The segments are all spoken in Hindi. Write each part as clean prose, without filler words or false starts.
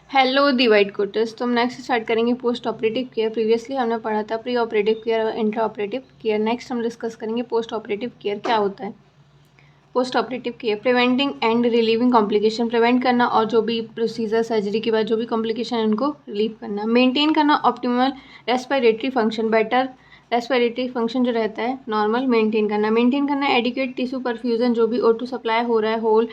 Hello the white कोटर्स। तो हम नेक्स्ट स्टार्ट करेंगे पोस्ट ऑपरेटिव केयर। प्रीवियसली हमने पढ़ा था प्री ऑपरेटिव केयर और इंट्रा ऑपरेटिव केयर। नेक्स्ट हम डिस्कस करेंगे पोस्ट ऑपरेटिव केयर क्या होता है। Post operative care preventing and relieving complication, prevent करना और जो भी प्रोसीजर सर्जरी के बाद जो भी कॉम्प्लिकेशन है उनको रिलीव करना। मेंटेन करना optimal respiratory function, better respiratory function जो रहता है नॉर्मल मेंटेन करना। मेंटेन करना एडिक्वेट टिश्यू परफ्यूजन, जो भी O2 सप्लाई हो रहा है होल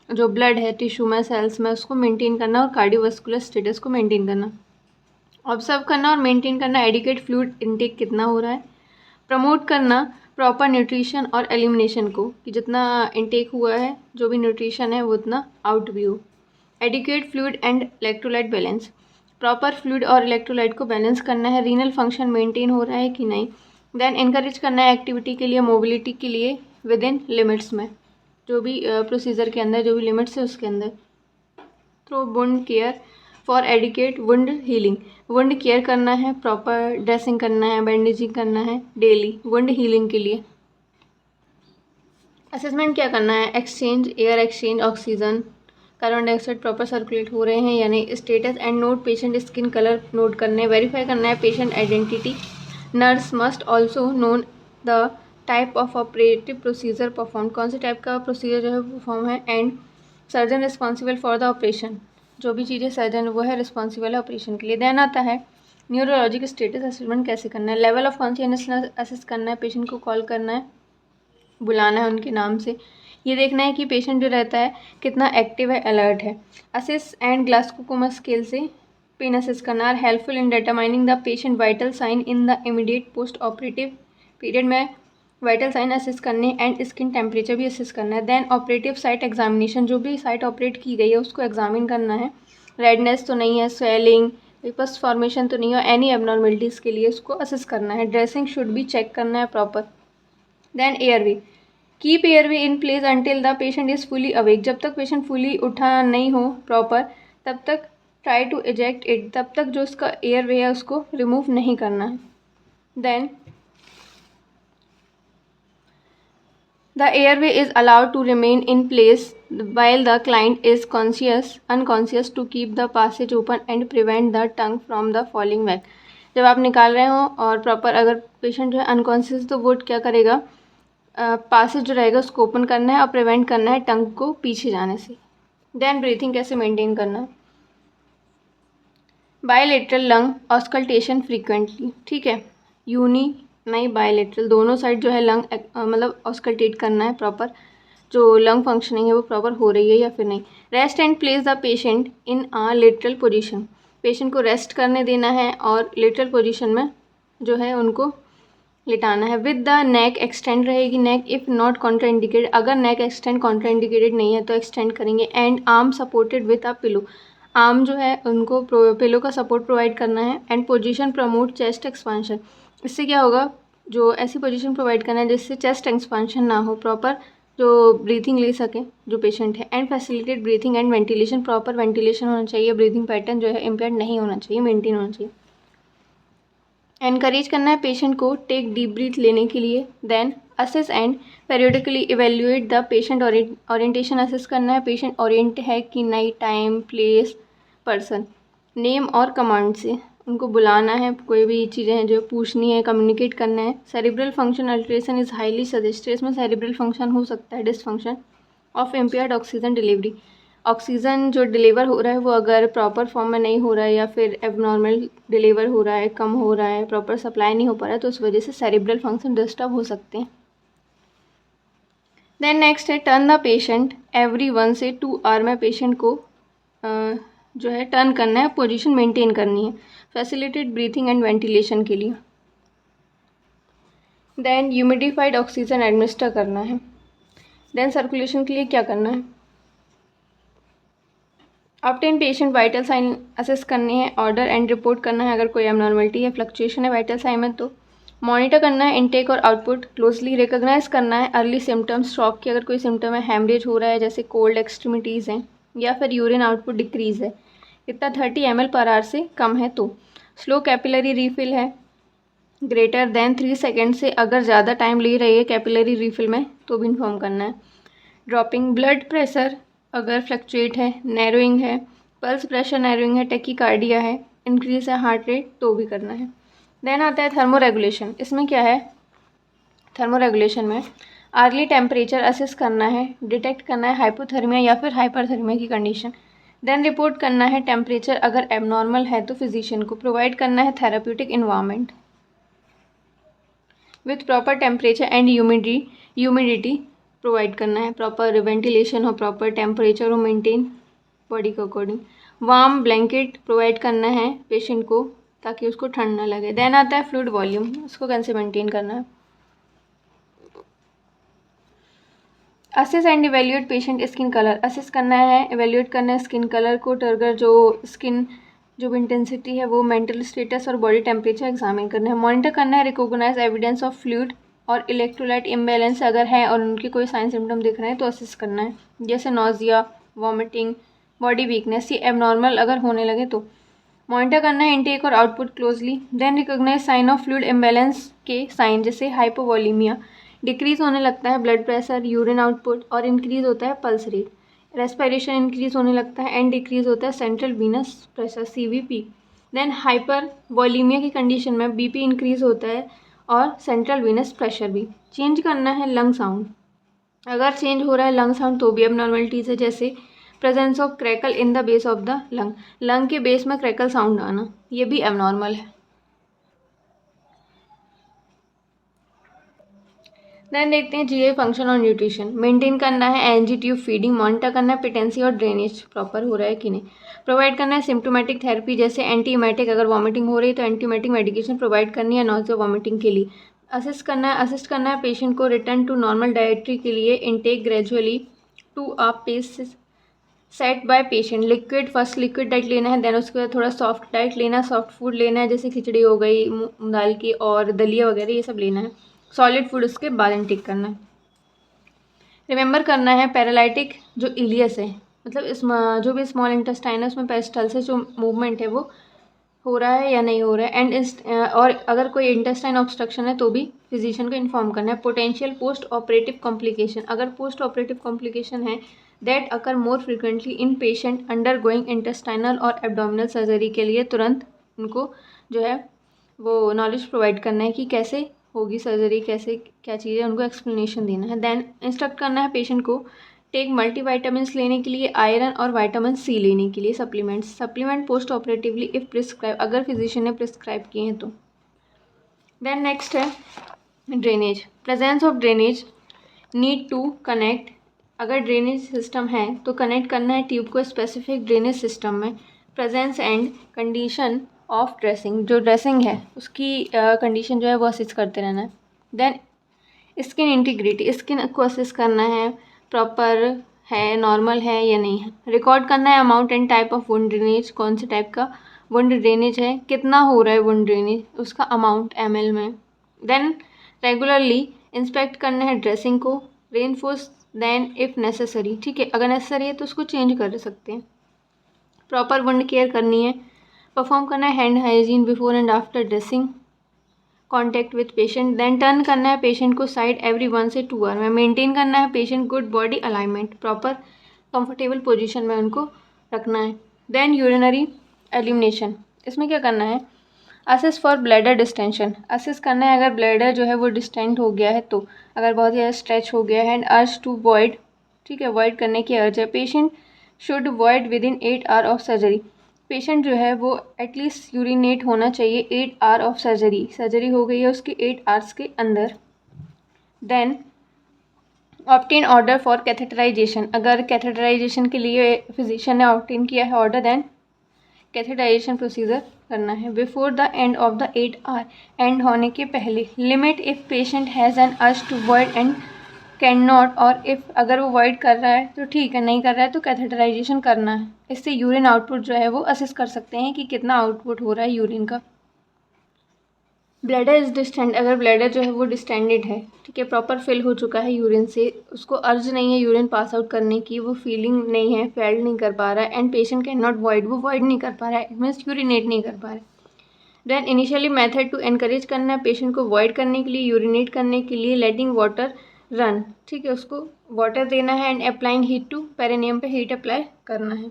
जो ब्लड है टिश्यू में सेल्स में उसको मेंटेन करना और कार्डियोवास्कुलर स्टेटस को मेंटेन करना। ऑब्जर्व करना और मेंटेन करना एडिक्वेट फ्लूइड इनटेक कितना हो रहा है। प्रमोट करना प्रॉपर न्यूट्रिशन और एलिमिनेशन को, कि जितना इनटेक हुआ है जो भी न्यूट्रिशन है वो उतना आउट भी हो। Adequate fluid and electrolyte balance, proper fluid और इलेक्ट्रोलाइट को बैलेंस करना है। रीनल फंक्शन मेंटेन हो रहा है कि नहीं। देन इनकरेज करना है एक्टिविटी के लिए, मोबिलिटी के लिए विद इन लिमिट्स में, जो भी प्रोसीजर के अंदर जो भी लिमिट्स है उसके अंदर। Through wound care for adequate wound healing, wound care करना है, प्रॉपर ड्रेसिंग करना है, बैंडेजिंग करना है डेली वुंड हीलिंग के लिए। असेसमेंट क्या करना है, exchange air exchange, oxygen, carbon dioxide proper circulate हो रहे हैं यानी status and note patient skin colour note करने, वेरीफाई करना है patient identity. Nurse must also known the type of operative procedure perform, कौन से टाइप का प्रोसीजर जो है परफॉर्म है। And surgeon responsible for the operation, जो भी चीज़ें सर्जन वो है रिस्पॉन्सिबल है ऑपरेशन के लिए। देन आता है न्यूरोलॉजिक स्टेटस असेसमेंट कैसे करना है। लेवल ऑफ कॉन्शियसनेस असेस करना है, पेशेंट को कॉल करना है, बुलाना है उनके नाम से, ये देखना है कि पेशेंट जो रहता है कितना एक्टिव है, अलर्ट है। असिस एंड ग्लासकोमा स्केल से पेन असेस करना are helpful in determining the patient vital sign in the immediate post operative period में, वाइटल साइन असेस करने एंड स्किन टेम्परेचर भी असेस करना है। देन ऑपरेटिव साइट एग्जामिनेशन, जो भी साइट ऑपरेट की गई है उसको एग्जामिन करना है, रेडनेस तो नहीं है, स्वेलिंग पस फॉर्मेशन तो नहीं है, एनी एबनॉर्मेलिटीज़ के लिए उसको असेस करना है। ड्रेसिंग शुड भी चेक करना है proper. Then airway, keep airway in place until the patient is fully awake, जब तक पेशेंट फुली उठा नहीं हो प्रॉपर तब तक ट्राई टू इजेक्ट इट, तब तक जो उसका एयरवे है उसको रिमूव नहीं करना है। Then the airway is allowed to remain in place while the client is unconscious to keep the passage open and prevent the tongue from the falling back। जब आप निकाल रहे हो और प्रॉपर अगर पेशेंट जो है अनकॉन्शियस तो वो क्या करेगा, पासेज जो रहेगा उसको ओपन करना है और प्रिवेंट करना है टंग को पीछे जाने से। देन ब्रीथिंग कैसे मेंटेन करना है, बायलेटरल लंग ऑस्कल्टेशन फ्रीक्वेंटली, ठीक है, यूनी नहीं बायलेटरल, दोनों साइड जो है लंग मतलब ऑस्कल्टेट करना है प्रॉपर, जो लंग फंक्शनिंग है वो प्रॉपर हो रही है या फिर नहीं। Rest and place the patient in a lateral position, patient को रेस्ट करने देना है और लेटरल पोजीशन में जो है उनको लिटाना है। विद द नेक एक्सटेंड रहेगी नेक इफ़ नॉट कॉन्ट्राइंडिकेटेड, अगर नेक एक्सटेंड कॉन्ट्राइंडिकेटेड नहीं है तो एक्सटेंड करेंगे। And arm supported with a pillow, arm जो है उनको पिलो का सपोर्ट प्रोवाइड करना है। And position promote chest expansion, इससे क्या होगा, जो ऐसी पोजीशन प्रोवाइड करना है जिससे चेस्ट एक्सपांशन ना हो, प्रॉपर जो ब्रीथिंग ले सके जो पेशेंट है। And facilitate breathing and ventilation, proper ventilation होना चाहिए, ब्रीथिंग पैटर्न जो है इम्पेयर नहीं होना चाहिए, मेंटेन होना चाहिए। एनकरेज करना है पेशेंट को टेक डीप ब्रीथ लेने के लिए। Then assess and periodically evaluate the patient orientation assess करना है, पेशेंट ओरिएंट है कि नहीं, टाइम प्लेस पर्सन नेम और कमांड से उनको बुलाना है, कोई भी चीज़ें हैं जो पूछनी है, कम्युनिकेट करना है। Cerebral function alteration is highly suggested, इसमें सेरिब्रल फंक्शन हो सकता है dysfunction of impaired oxygen delivery, oxygen जो डिलीवर हो रहा है वो अगर प्रॉपर फॉर्म में नहीं हो रहा है या फिर एबनॉर्मल डिलीवर हो रहा है, कम हो रहा है, प्रॉपर सप्लाई नहीं हो पा रहा है, तो उस वजह से सेरिब्रल फंक्शन डिस्टर्ब हो सकते हैं। देन नेक्स्ट है टर्न द पेशेंट एवरी 1 से 2 आवर में पेशेंट को जो है टर्न करना है, पोजीशन मेंटेन करनी है, फैसिलिटेट ब्रीथिंग एंड वेंटिलेशन के लिए। देन ह्यूमिडिफाइड ऑक्सीजन एडमिनिस्टर करना है। देन सर्कुलेशन के लिए क्या करना है, obtain patient vital sign assess करने हैं, ऑर्डर एंड रिपोर्ट करना है अगर कोई एबनॉर्मलिटी है, फ्लक्चुएशन है वाइटल साइन में तो मॉनिटर करना है इनटेक और आउटपुट क्लोजली, रिकॉग्नाइज करना है अर्ली सिम्टम्स शॉक की, अगर कोई सिम्टम है, हेमरेज हो रहा है जैसे कोल्ड एक्सट्रीमिटीज़ हैं या फिर यूरिन आउटपुट डिक्रीज़ है, इतना 30 ml पर आवर से कम है तो, स्लो कैपिलरी रीफिल है ग्रेटर देन 3 सेकेंड से, अगर ज़्यादा टाइम ले रही है कैपिलरी रीफिल में तो भी इन्फॉर्म करना है। ड्रॉपिंग ब्लड प्रेशर अगर फ्लक्चुएट है, नैरोइंग है, पल्स प्रेशर नैरोइंग है, टैकीकार्डिया है, इंक्रीज है हार्ट रेट, तो भी करना है। देन आता है थर्मोरेगुलेशन। इसमें क्या है, थर्मोरेगुलेशन में अर्ली टेम्परेचर असेस करना है, डिटेक्ट करना है हाइपोथर्मिया या फिर हाइपरथर्मिया की कंडीशन। देन रिपोर्ट करना है टेम्परेचर अगर एबनॉर्मल है तो फिजिशियन को प्रोवाइड करना है therapeutic environment with proper temperature and humidity provide करना है, प्रॉपर वेंटिलेशन हो, प्रॉपर टेम्परेचर हो मेंटेन बॉडी के अकॉर्डिंग। वार्म ब्लैंकेट प्रोवाइड करना है पेशेंट को ताकि उसको ठंड ना लगे। देन आता है फ्लूइड वॉल्यूम, उसको कैसे मेंटेन करना है। Assess and evaluate patient skin colour, assess करना है, इवेल्यूएट करना है स्किन कलर को, टर्गर जो स्किन जो भी इंटेंसिटी है वो, मेंटल स्टेटस और बॉडी टेम्परेचर एग्जामिन करना है। मॉनिटर करना है रिकॉग्नाइज एविडेंस ऑफ फ्लूइड और इलेक्ट्रोलाइट इम्बैलेंस अगर है और उनके कोई साइन सिम्टम दिख रहे हैं तो असेस करना है, जैसे नोजिया, वॉमिटिंग, बॉडी वीकनेस, ये एबनॉर्मल अगर होने लगे तो। मॉनिटर करना है इनटेक और output closely. Then recognize sign of fluid imbalance के साइन, जैसे हाइपोवॉलीमिया, डिक्रीज होने लगता है ब्लड प्रेशर, यूरिन आउटपुट और इंक्रीज होता है पल्स रेट, रेस्पिरेशन इंक्रीज होने लगता है एंड डिक्रीज होता है central venous pressure CVP। Then hypervolemia की कंडीशन में BP इंक्रीज होता है और सेंट्रल वीनस प्रेशर भी। चेंज करना है लंग साउंड, अगर चेंज हो रहा है लंग साउंड तो भी एबनॉर्मलिटीज़ है, जैसे presence of crackle in the base of the lung, lung के बेस में क्रैकल साउंड आना, ये भी एबनॉर्मल है। देन देखते हैं GI फंक्शन और न्यूट्रिशन। मेंटेन करना है NG ट्यूब फीडिंग, मॉनिटर करना है पेटेंसी और ड्रेनेज प्रॉपर हो रहा है कि नहीं, प्रोवाइड करना है सिम्टोमेटिक थेरेपी जैसे एंटीमाइटिक, अगर वॉमिटिंग हो रही है तो एंटीमाइटिक मेडिकेशन प्रोवाइड करनी है नॉजिया वॉमिटिंग के लिए। असिस्ट करना है पेशेंट को रिटर्न टू नॉर्मल डाइटरी के लिए, intake gradually to a pace set by patient. Liquid, first liquid diet लेना है, देन उसके बाद थोड़ा सॉफ्ट डाइट लेना है, सॉफ्ट फूड लेना है जैसे खिचड़ी हो गई, मूंग दाल की और दलिया वगैरह ये सब लेना है। सॉलिड फूड उसके बाद इनटेक करना है। रिमेंबर करना है पैरालाइटिक जो इलियस है, मतलब इस जो भी स्मॉल इंटेस्टाइन है उसमें पेरिस्टल से जो मूवमेंट है वो हो रहा है या नहीं हो रहा है, और अगर कोई इंटेस्टाइन ऑब्स्ट्रक्शन है तो भी फिजिशियन को इन्फॉर्म करना है। पोटेंशियल पोस्ट ऑपरेटिव कॉम्प्लिकेशन, अगर पोस्ट ऑपरेटिव कॉम्प्लिकेशन है that occur more frequently in patient under going intestinal और एब्डोमिनल सर्जरी के लिए तुरंत उनको जो है वो नॉलेज प्रोवाइड करना है कि कैसे होगी सर्जरी, कैसे क्या चीज़ है, उनको एक्सप्लेनेशन देना है। देन इंस्ट्रक्ट करना है पेशेंट को टेक मल्टीवाइटामिन्स लेने के लिए, आयरन और विटामिन C लेने के लिए, supplement post operatively if prescribe, अगर फिजिशियन ने प्रिस्क्राइब किए हैं तो। देन नेक्स्ट है drainage, presence of drainage, need to connect, अगर ड्रेनेज सिस्टम है तो कनेक्ट करना है ट्यूब को स्पेसिफिक ड्रेनेज सिस्टम में। Presence and condition of dressing, जो ड्रेसिंग है उसकी कंडीशन जो है वो असेस करते रहना है। देन स्किन इंटीग्रिटी, स्किन को असेस करना है प्रॉपर है, नॉर्मल है या नहीं है। रिकॉर्ड करना है amount and type of wound drainage, कौन से टाइप का वुंड ड्रेनेज है, कितना हो रहा है वुंड ड्रेनेज, उसका अमाउंट ml में। देन रेगुलरली इंस्पेक्ट करना है ड्रेसिंग को, रेनफोर्स देन इफ़ नेसेसरी, ठीक है, अगर नेसेसरी है तो उसको चेंज कर सकते हैं। प्रॉपर वुंड केयर करनी है, परफॉर्म करना है hand hygiene before and after dressing, contact with patient. Then turn करना है पेशेंट को साइड एवरी 1 से 2 आवर में। मेंटेन करना है patient good body alignment, proper comfortable position में उनको रखना है। देन यूरिनरी एलिमिनेशन, इसमें क्या करना है, assess for bladder distension, assess करना है अगर ब्लैडर जो है वो डिस्टेंट हो गया है तो, अगर बहुत ज़्यादा स्ट्रेच हो गया है। एंड अर्ज टू वॉइड, ठीक है, वॉइड करने की अर्ज है। Patient should void with in 8 hour of surgery, patient जो है वो एटलीस्ट यूरिनेट होना चाहिए 8 आवर ऑफ सर्जरी हो गई है उसके 8 आवर्स के अंदर। Then obtain order for catheterization, अगर कैथेटराइजेशन के लिए फिजिशियन ने ऑब्टेन किया है ऑर्डर, देन कैथेटराइजेशन प्रोसीजर करना है before the end of the 8 hour, end होने के पहले। Limit if patient has an urge to void and can not, और इफ़ अगर वो वॉइड कर रहा है तो ठीक है, नहीं कर रहा है तो कैथेटराइजेशन करना है। इससे यूरिन आउटपुट जो है वो असेस कर सकते हैं कि कितना आउटपुट हो रहा है यूरिन का। ब्लैडर इज डिस्टेंड, अगर ब्लैडर जो है वो डिस्टेंडेड है, ठीक है, प्रॉपर फिल हो चुका है यूरिन से, उसको अर्ज नहीं है यूरिन पास आउट करने की, वो फीलिंग नहीं है, फेल्ड नहीं कर पा रहा है, and patient can not void, वो वॉइड नहीं कर पा रहा है, इट मीन्स यूरिनेट नहीं कर पा रहा है। Then initially method to encourage करना है पेशेंट को वॉइड करने के लिए, यूरिनेट करने के लिए, लेटिंग वाटर रन, ठीक है, उसको वाटर देना है and applying heat to perineum पे हीट अप्लाई करना है।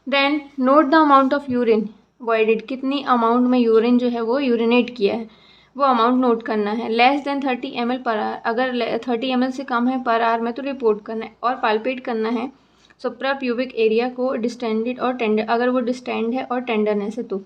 Then note the amount of urine voided, कितनी अमाउंट में यूरिन जो है वो यूरिनेट किया है, वो अमाउंट नोट करना है। Less than 30 ml per hour, अगर 30 ml से कम है पर आवर में तो रिपोर्ट करना है। और पाल्पेट करना है सुप्रा प्यूबिक एरिया को डिस्टेंडेड और टेंडर, अगर वो डिस्टेंड है और टेंडरनेस है तो।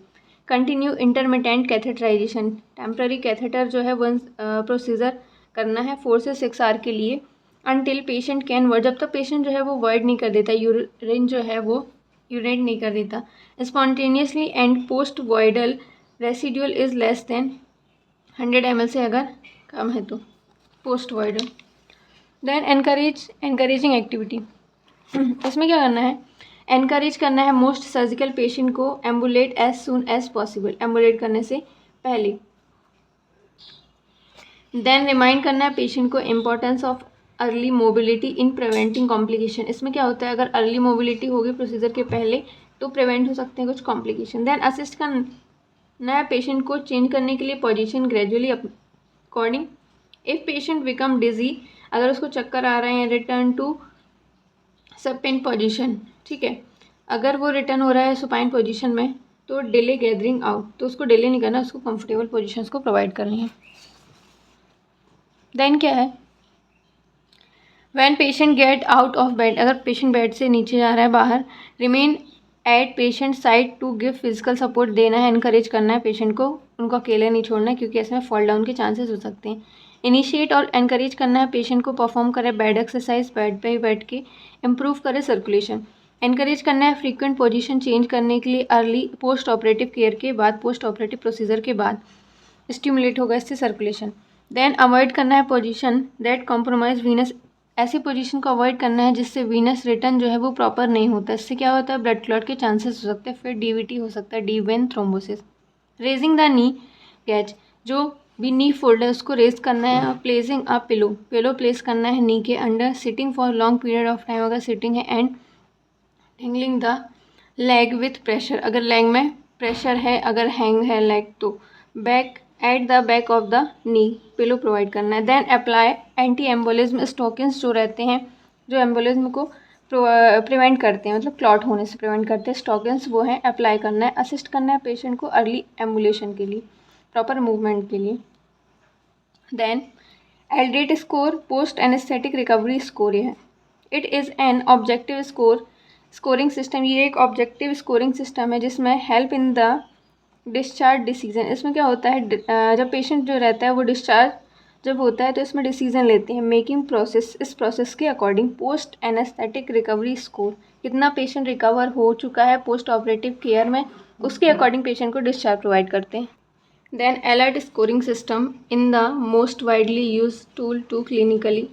Continue intermittent catheterization, temporary catheter जो है वो प्रोसीजर करना है 4 से 6 आवर के लिए। अनटिल पेशेंट कैन वर्ड, जब तक पेशेंट जो है वो वॉइड नहीं कर देता, यूरिन जो है वो यूरिनेट नहीं कर देता spontaneously, and post voidal residual is less than 100 ml से अगर कम है तो post voidal. Then encouraging activity, इसमें क्या करना है, एनकरेज करना है मोस्ट सर्जिकल पेशेंट को एम्बुलेट एज सून एज पॉसिबल, एम्बुलेट करने से पहले। देन रिमाइंड करना है पेशेंट को importance of early mobility in preventing complication, इसमें क्या होता है अगर अर्ली मोबिलिटी होगी प्रोसीजर के पहले तो प्रिवेंट हो सकते हैं कुछ कॉम्प्लिकेशन। देन असिस्ट करना है पेशेंट को चेंज करने के लिए position gradually according. If patient become dizzy, अगर उसको चक्कर आ रहे हैं, रिटर्न टू सपिन पोजीशन, ठीक है, अगर वो रिटर्न हो रहा है सुपाइन पोजीशन में तो डिले गैदरिंग आउट, तो उसको डिले नहीं करना, उसको कंफर्टेबल पोजीशंस को प्रोवाइड करनी है। देन क्या है, when patient get out of bed, अगर पेशेंट बेड से नीचे जा रहा है बाहर, remain at patient side to give physical support, देना है, इनकरेज करना है पेशेंट को, उनको अकेले नहीं छोड़ना है क्योंकि इसमें फॉल डाउन के चांसेस हो सकते हैं। इनिशिएट और एनकरेज करना है पेशेंट को परफॉर्म करे बेड एक्सरसाइज, बेड पे ही बैठ के इम्प्रूव करे सर्कुलेशन। एनकरेज करना है फ्रीक्वेंट पोजीशन चेंज करने के लिए अर्ली पोस्ट ऑपरेटिव केयर के बाद, पोस्ट ऑपरेटिव प्रोसीजर के बाद स्टिमुलेट होगा इससे सर्कुलेशन। देन अवॉइड करना है पोजीशन दैट कॉम्प्रोमाइज वीनस, ऐसी पोजीशन को अवॉइड करना है जिससे वीनस रिटर्न जो है वो प्रॉपर नहीं होता, इससे क्या होता है ब्लड क्लॉट के चांसेस हो सकते हैं, फिर डीवीटी हो सकता है, deep vein thrombosis. Raising the knee catch, जो भी नी फोल्ड है उसको रेज करना है। और placing a pillow, pillow place करना है नी के under. Sitting for long period of time, अगर सिटिंग है, and dangling the leg with pressure, अगर लेग में प्रेशर है, अगर हैंग है लेग तो back at the back of the knee pillow provide करना है। Then apply anti embolism stockings, जो रहते हैं जो एम्बोलिज्म को प्रिवेंट करते हैं, मतलब क्लॉट होने से प्रिवेंट करते हैं, स्टोकिन्स वो हैं अप्लाई करना है। असिस्ट करना है पेशेंट को अर्ली एम्बुलेशन के लिए, प्रॉपर मूवमेंट के लिए। Then Aldrete score post anaesthetic recovery score, ये है, it is an objective scoring system, ये एक ऑब्जेक्टिव स्कोरिंग सिस्टम है जिसमें help in the discharge decision, इसमें क्या होता है जब पेशेंट जो रहता है वो डिस्चार्ज जब होता है तो इसमें डिसीजन लेते हैं मेकिंग प्रोसेस, इस प्रोसेस के according. Post anaesthetic recovery score, कितना पेशेंट रिकवर हो चुका है पोस्ट ऑपरेटिव केयर में, उसके अकॉर्डिंग पेशेंट को डिस्चार्ज प्रोवाइड करते हैं। Then alert scoring system in the most widely use tool to clinically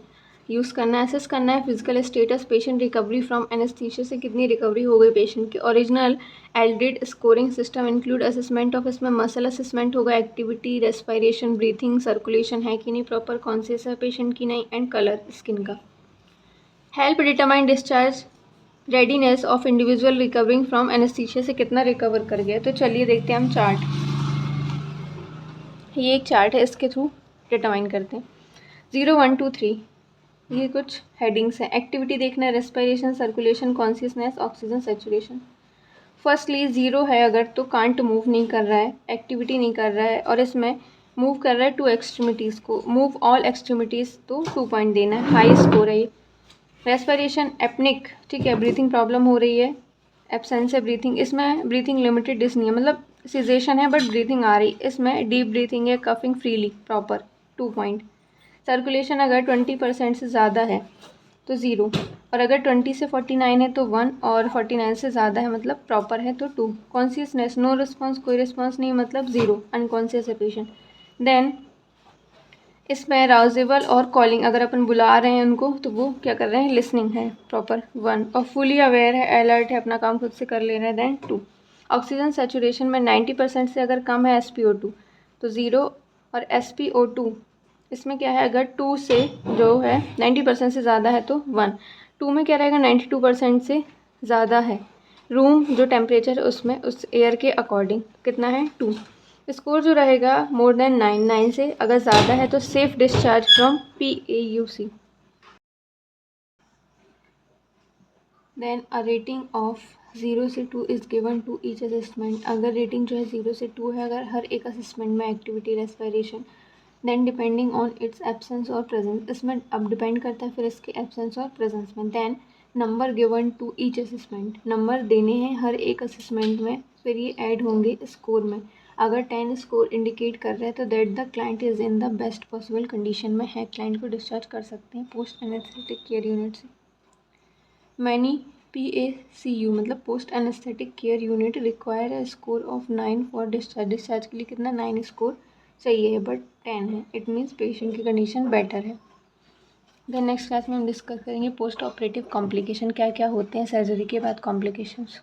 use करना है। असेस करना है physical status, patient recovery from anaesthesia से कितनी रिकवरी हो गई पेशेंट की। Original Aldrete scoring system include assessment of, इसमें मसल असेसमेंट होगा, एक्टिविटी, रेस्पिरेशन, ब्रीथिंग, सर्कुलेशन है कि नहीं, प्रॉपर कॉन्शियस है पेशेंट की नहीं, एंड कलर स्किन का। Help determine discharge readiness of individual recovering from anaesthesia से कितना रिकवर कर गया। तो चलिए देखते हैं हम चार्ट, ये एक चार्ट है, इसके थ्रू डिटरमाइन करते हैं। 0 1 2 3 ये कुछ हेडिंग्स हैं। एक्टिविटी देखना है, respiration, circulation, consciousness, oxygen saturation. Firstly 0 है अगर तो कांट मूव नहीं कर रहा है, एक्टिविटी नहीं कर रहा है, और इसमें मूव कर रहा है 2 एक्सट्रीमिटीज़ को, मूव ऑल एक्सट्रीमिटीज़ तो 2 पॉइंट देना है, हाई स्कोर है ये। रेस्पिरेशन एपनिक, ठीक है, ब्रीथिंग प्रॉब्लम हो रही है, एब्सेंस है ब्रीथिंग, इसमें ब्रीथिंग लिमिटेड डिस्नी है, मतलब सिजेशन है बट ब्रीथिंग आ रही, इसमें डीप ब्रीथिंग है, coughing freely proper 2 point. Circulation अगर 20% से ज़्यादा है तो 0, और अगर 20 से 49 है तो 1, और 49 से ज़्यादा है मतलब प्रॉपर है तो 2। कॉन्शियसनेस नो रिस्पॉन्स, कोई रिस्पॉन्स नहीं मतलब 0, अनकॉन्शियस है पेशेंट। देन इसमें राउजेबल और कॉलिंग, अगर अपन बुला रहे हैं उनको तो वो क्या कर रहे हैं, लिसनिंग है प्रॉपर 1, और फुली अवेयर है, अलर्ट है, अपना काम खुद से कर ले रहे हैं, देन 2। ऑक्सीजन सेचुरेशन में 90% से अगर कम है SpO2 तो 0, और SpO2 इसमें क्या है, अगर 2 से जो है 90% से ज़्यादा है तो 1, 2 में क्या रहेगा 92% से ज़्यादा है, रूम जो टेम्परेचर है उसमें उस एयर के अकॉर्डिंग कितना है 2। स्कोर जो रहेगा मोर देन 9, 9 से अगर ज़्यादा है तो safe discharge from PAUC। Then a rating of 0 से 2 is given to each assessment, अगर रेटिंग जो है 0 से 2 है अगर हर एक असेसमेंट में activity respiration, then depending on its absence और प्रेजेंस, इसमें अब डिपेंड करता है फिर इसके एब्सेंस और प्रेजेंस में। Then number given to each assessment, number देने हैं हर एक असेसमेंट में, फिर ये ऐड होंगे स्कोर में। अगर 10 स्कोर इंडिकेट कर रहे हैं तो that the client is in the best possible condition में है, क्लाइंट को डिस्चार्ज कर सकते हैं पोस्ट एनेस्थेटिक केयर यूनिट से। मैनी PACU मतलब post anaesthetic care unit require a score of 9 for discharge, discharge के लिए कितना 9 स्कोर चाहिए है बट 10 है, इट मीन्स पेशेंट की कंडीशन बेटर है। देन नेक्स्ट क्लास में हम डिस्कस करेंगे पोस्ट ऑपरेटिव कॉम्प्लिकेशन, क्या क्या होते हैं सर्जरी के बाद कॉम्प्लिकेशंस।